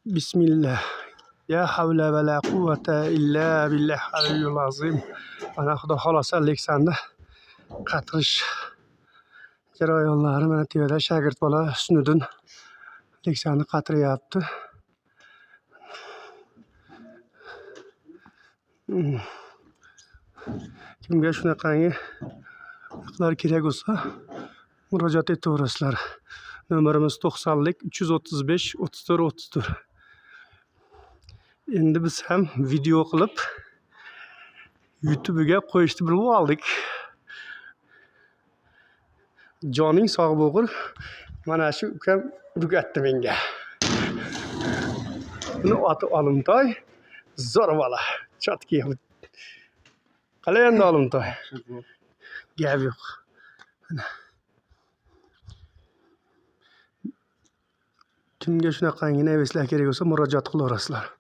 Bismillah. Ya havla va la quvvata illa billah aliyyul azim. Mana xudo xolosa Aleksandr qatirish jarayonlari mana tuyada shagird bola Husniddin Aleksandr qatiryapti. Kimga shunaqangi haqlar kerak bo'lsa murojaat etaverasizlar. Nomerimiz 90lik 335 34 34. Endi biz ham video qilib YouTube'ga qo'yishni bilib oldik. Joning sog' bo'lgur. Mana shu ukam urgatdi menga. Buni oti Olimtoy, zo'r bola. Chotki. Qalay endi Olimtoy? Gap yo'q. Kimga shunaqangi neveslar kerak bo'lsa murojaat qilaverasizlar.